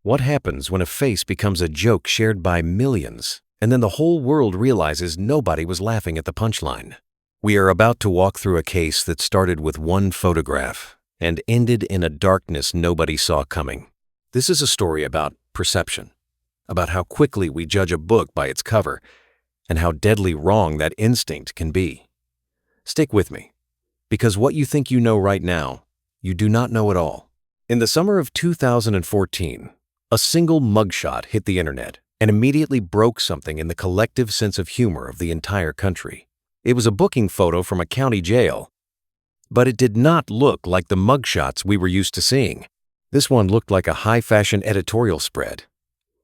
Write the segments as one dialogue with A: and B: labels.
A: What happens when a face becomes a joke shared by millions, and then the whole world realizes nobody was laughing at the punchline? We are about to walk through a case that started with one photograph and ended in a darkness nobody saw coming. This is a story about perception, about how quickly we judge a book by its cover, and how deadly wrong that instinct can be. Stick with me, because what you think you know right now, you do not know at all. In the summer of 2014, a single mugshot hit the internet and immediately broke something in the collective sense of humor of the entire country. It was a booking photo from a county jail, but it did not look like the mugshots we were used to seeing. This one looked like a high-fashion editorial spread.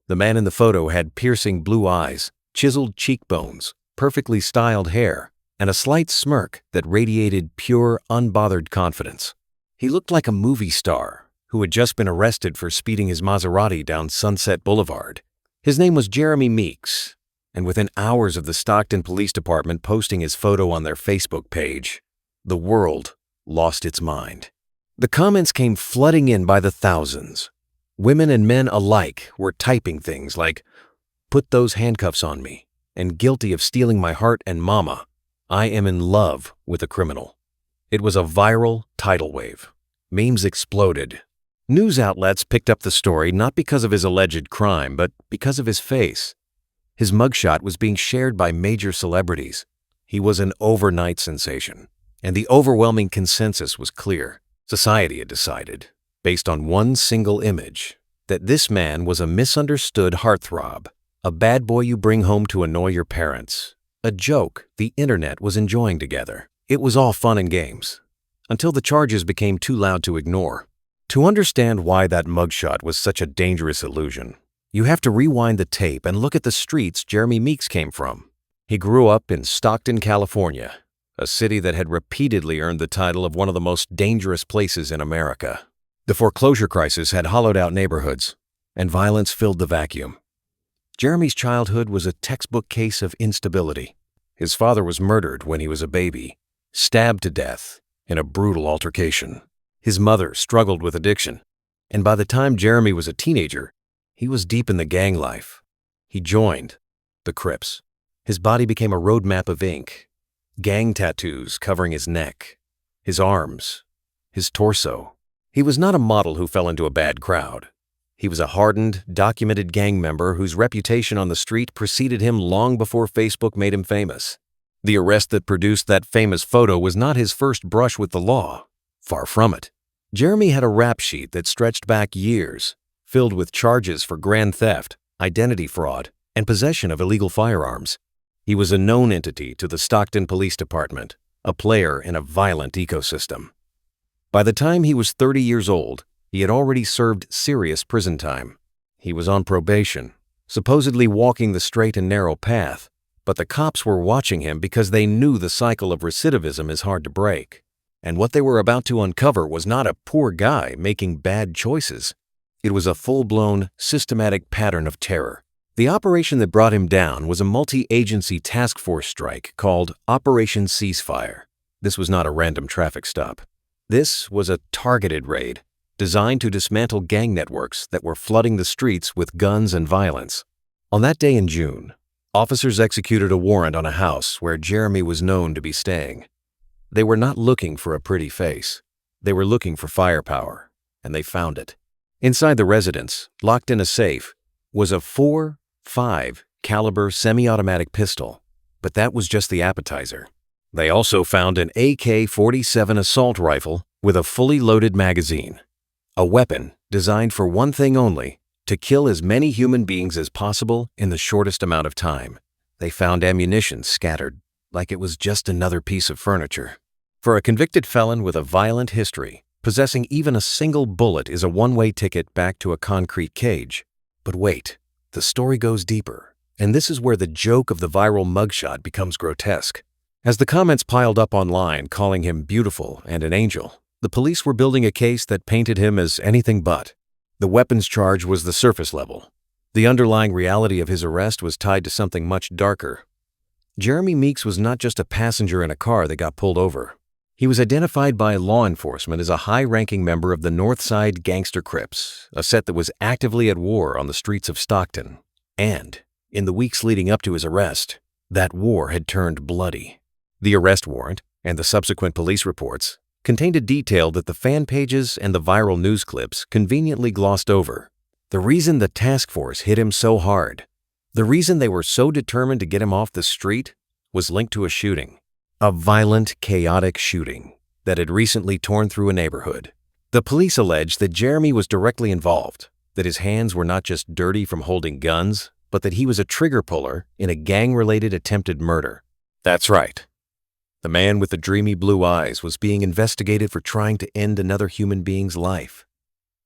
A: The man in the photo had piercing blue eyes, chiseled cheekbones, perfectly styled hair, and a slight smirk that radiated pure, unbothered confidence. He looked like a movie star who had just been arrested for speeding his Maserati down Sunset Boulevard. His name was Jeremy Meeks, and within hours of the Stockton Police Department posting his photo on their Facebook page, the world lost its mind. The comments came flooding in by the thousands. Women and men alike were typing things like, "Put those handcuffs on me," and "Guilty of stealing my heart and mama. I am in love with a criminal." It was a viral tidal wave. Memes exploded. News outlets picked up the story not because of his alleged crime, but because of his face. His mugshot was being shared by major celebrities. He was an overnight sensation, and the overwhelming consensus was clear. Society had decided, based on one single image, that this man was a misunderstood heartthrob, a bad boy you bring home to annoy your parents, a joke the internet was enjoying together. It was all fun and games, until the charges became too loud to ignore. To understand why that mugshot was such a dangerous illusion, you have to rewind the tape and look at the streets Jeremy Meeks came from. He grew up in Stockton, California, a city that had repeatedly earned the title of one of the most dangerous places in America. The foreclosure crisis had hollowed out neighborhoods, and violence filled the vacuum. Jeremy's childhood was a textbook case of instability. His father was murdered when he was a baby, stabbed to death in a brutal altercation. His mother struggled with addiction, and by the time Jeremy was a teenager, he was deep in the gang life. He joined the Crips. His body became a roadmap of ink, gang tattoos covering his neck, his arms, his torso. He was not a model who fell into a bad crowd. He was a hardened, documented gang member whose reputation on the street preceded him long before Facebook made him famous. The arrest that produced that famous photo was not his first brush with the law. Far from it. Jeremy had a rap sheet that stretched back years, filled with charges for grand theft, identity fraud, and possession of illegal firearms. He was a known entity to the Stockton Police Department, a player in a violent ecosystem. By the time he was 30 years old, he had already served serious prison time. He was on probation, supposedly walking the straight and narrow path, but the cops were watching him because they knew the cycle of recidivism is hard to break. And what they were about to uncover was not a poor guy making bad choices. It was a full-blown, systematic pattern of terror. The operation that brought him down was a multi-agency task force strike called Operation Ceasefire. This was not a random traffic stop. This was a targeted raid designed to dismantle gang networks that were flooding the streets with guns and violence. On that day in June, officers executed a warrant on a house where Jeremy was known to be staying. They were not looking for a pretty face. They were looking for firepower, and they found it. Inside the residence, locked in a safe, was a .45 caliber semi-automatic pistol, but that was just the appetizer. They also found an AK-47 assault rifle with a fully loaded magazine, a weapon designed for one thing only, to kill as many human beings as possible in the shortest amount of time. They found ammunition scattered like it was just another piece of furniture. For a convicted felon with a violent history, possessing even a single bullet is a one-way ticket back to a concrete cage. But wait, the story goes deeper, and this is where the joke of the viral mugshot becomes grotesque. As the comments piled up online calling him beautiful and an angel, the police were building a case that painted him as anything but. The weapons charge was the surface level. The underlying reality of his arrest was tied to something much darker. Jeremy Meeks was not just a passenger in a car that got pulled over. He was identified by law enforcement as a high-ranking member of the North Side Gangster Crips, a set that was actively at war on the streets of Stockton. And, in the weeks leading up to his arrest, that war had turned bloody. The arrest warrant, and the subsequent police reports, contained a detail that the fan pages and the viral news clips conveniently glossed over. The reason the task force hit him so hard, the reason they were so determined to get him off the street, was linked to a shooting. A violent, chaotic shooting that had recently torn through a neighborhood. The police alleged that Jeremy was directly involved, that his hands were not just dirty from holding guns, but that he was a trigger puller in a gang-related attempted murder. That's right. The man with the dreamy blue eyes was being investigated for trying to end another human being's life.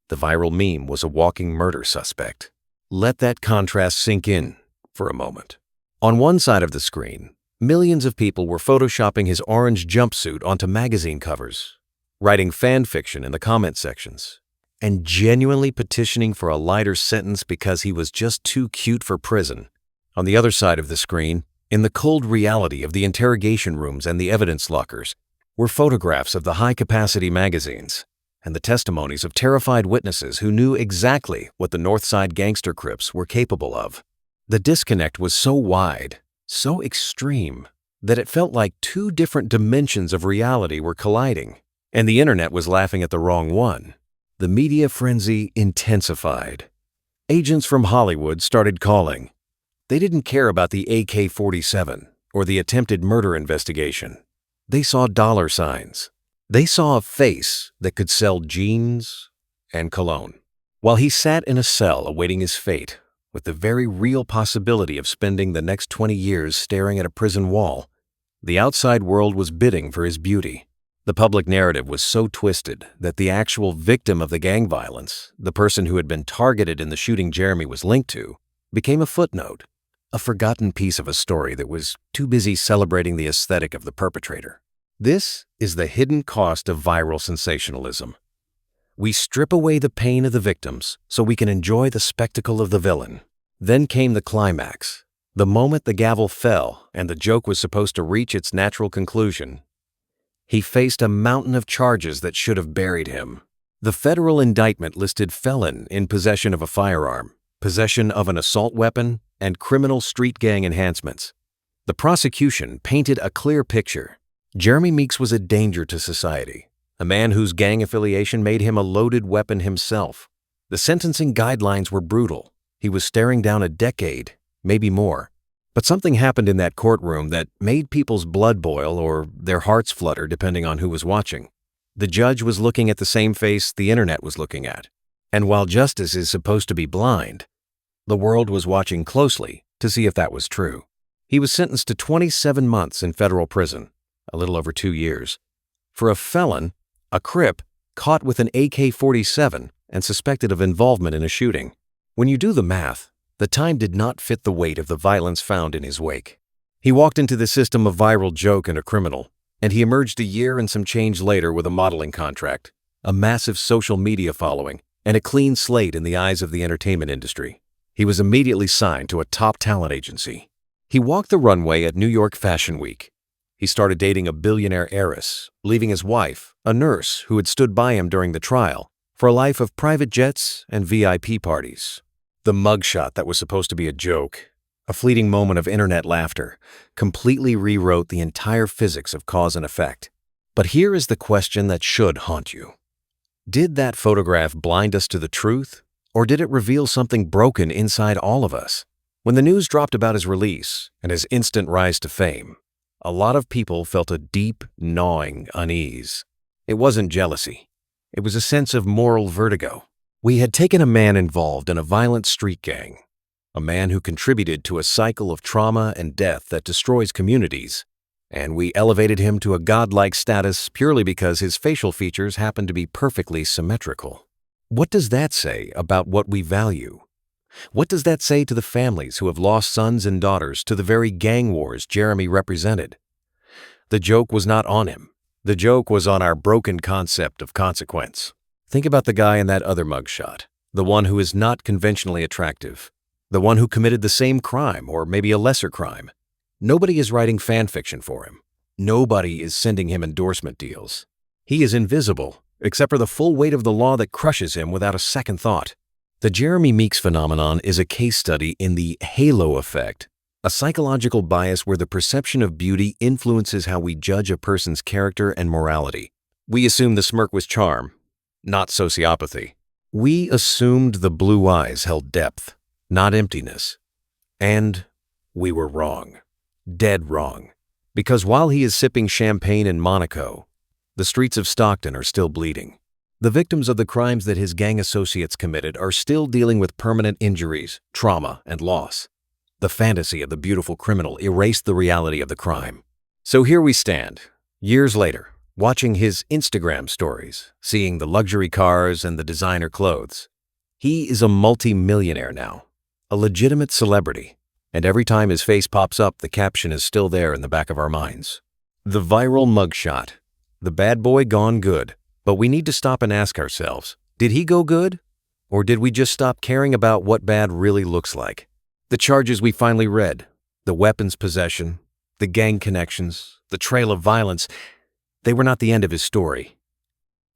A: The viral meme was a walking murder suspect. Let that contrast sink in for a moment. On one side of the screen, millions of people were photoshopping his orange jumpsuit onto magazine covers, writing fan fiction in the comment sections, and genuinely petitioning for a lighter sentence because he was just too cute for prison. On the other side of the screen, in the cold reality of the interrogation rooms and the evidence lockers, were photographs of the high-capacity magazines and the testimonies of terrified witnesses who knew exactly what the Northside Gangster Crips were capable of. The disconnect was so wide, so extreme, that it felt like two different dimensions of reality were colliding, and the internet was laughing at the wrong one. The media frenzy intensified. Agents from Hollywood started calling. They didn't care about the AK-47 or the attempted murder investigation. They saw dollar signs. They saw a face that could sell jeans and cologne. While he sat in a cell awaiting his fate, with the very real possibility of spending the next 20 years staring at a prison wall, the outside world was bidding for his beauty. The public narrative was so twisted that the actual victim of the gang violence, the person who had been targeted in the shooting Jeremy was linked to, became a footnote, a forgotten piece of a story that was too busy celebrating the aesthetic of the perpetrator. This is the hidden cost of viral sensationalism. We strip away the pain of the victims so we can enjoy the spectacle of the villain. Then came the climax, the moment the gavel fell and the joke was supposed to reach its natural conclusion. He faced a mountain of charges that should have buried him. The federal indictment listed felon in possession of a firearm, possession of an assault weapon, and criminal street gang enhancements. The prosecution painted a clear picture. Jeremy Meeks was a danger to society, a man whose gang affiliation made him a loaded weapon himself. The sentencing guidelines were brutal. He was staring down a decade, maybe more. But something happened in that courtroom that made people's blood boil or their hearts flutter depending on who was watching. The judge was looking at the same face the internet was looking at. And while justice is supposed to be blind, the world was watching closely to see if that was true. He was sentenced to 27 months in federal prison, a little over 2 years, for a felon, a Crip, caught with an AK-47 and suspected of involvement in a shooting. When you do the math, the time did not fit the weight of the violence found in his wake. He walked into the system a viral joke and a criminal, and he emerged a year and some change later with a modeling contract, a massive social media following, and a clean slate in the eyes of the entertainment industry. He was immediately signed to a top talent agency. He walked the runway at New York Fashion Week. He started dating a billionaire heiress, leaving his wife, a nurse who had stood by him during the trial, for a life of private jets and VIP parties. The mugshot that was supposed to be a joke, a fleeting moment of internet laughter, completely rewrote the entire physics of cause and effect. But here is the question that should haunt you. Did that photograph blind us to the truth, or did it reveal something broken inside all of us? When the news dropped about his release and his instant rise to fame, a lot of people felt a deep, gnawing unease. It wasn't jealousy. It was a sense of moral vertigo. We had taken a man involved in a violent street gang, a man who contributed to a cycle of trauma and death that destroys communities, and we elevated him to a godlike status purely because his facial features happened to be perfectly symmetrical. What does that say about what we value? What does that say to the families who have lost sons and daughters to the very gang wars Jeremy represented? The joke was not on him. The joke was on our broken concept of consequence. Think about the guy in that other mugshot, the one who is not conventionally attractive, the one who committed the same crime or maybe a lesser crime. Nobody is writing fan fiction for him. Nobody is sending him endorsement deals. He is invisible, except for the full weight of the law that crushes him without a second thought. The Jeremy Meeks phenomenon is a case study in the halo effect, a psychological bias where the perception of beauty influences how we judge a person's character and morality. We assume the smirk was charm, not sociopathy. We assumed the blue eyes held depth, not emptiness. And we were wrong. Dead wrong. Because while he is sipping champagne in Monaco, the streets of Stockton are still bleeding. The victims of the crimes that his gang associates committed are still dealing with permanent injuries, trauma, and loss. The fantasy of the beautiful criminal erased the reality of the crime. So here we stand, years later, watching his Instagram stories, seeing the luxury cars and the designer clothes. He is a multi-millionaire now, a legitimate celebrity, and every time his face pops up, the caption is still there in the back of our minds. The viral mugshot. The bad boy gone good. But we need to stop and ask ourselves, did he go good? Or did we just stop caring about what bad really looks like? The charges we finally read, the weapons possession, the gang connections, the trail of violence, they were not the end of his story.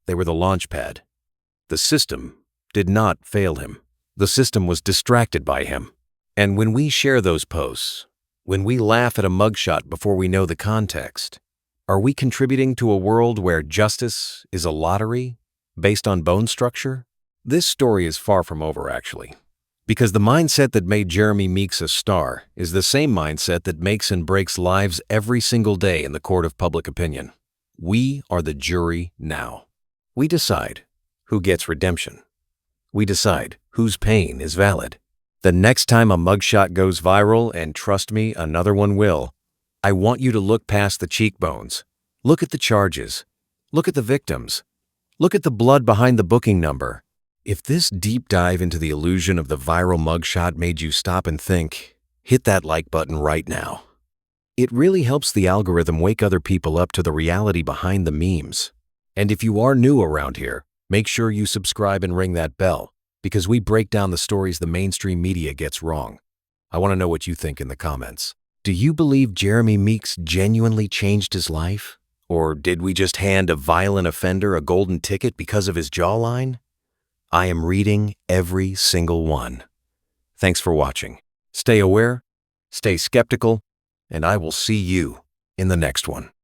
A: They were the launch pad. The system did not fail him. The system was distracted by him. And when we share those posts, when we laugh at a mugshot before we know the context, are we contributing to a world where justice is a lottery based on bone structure? This story is far from over, actually. Because the mindset that made Jeremy Meeks a star is the same mindset that makes and breaks lives every single day in the court of public opinion. We are the jury now. We decide who gets redemption. We decide whose pain is valid. The next time a mugshot goes viral, and trust me, another one will, I want you to look past the cheekbones. Look at the charges. Look at the victims. Look at the blood behind the booking number. If this deep dive into the illusion of the viral mugshot made you stop and think, hit that like button right now. It really helps the algorithm wake other people up to the reality behind the memes. And if you are new around here, make sure you subscribe and ring that bell, because we break down the stories the mainstream media gets wrong. I want to know what you think in the comments. Do you believe Jeremy Meeks genuinely changed his life? Or did we just hand a violent offender a golden ticket because of his jawline? I am reading every single one. Thanks for watching. Stay aware, stay skeptical, and I will see you in the next one.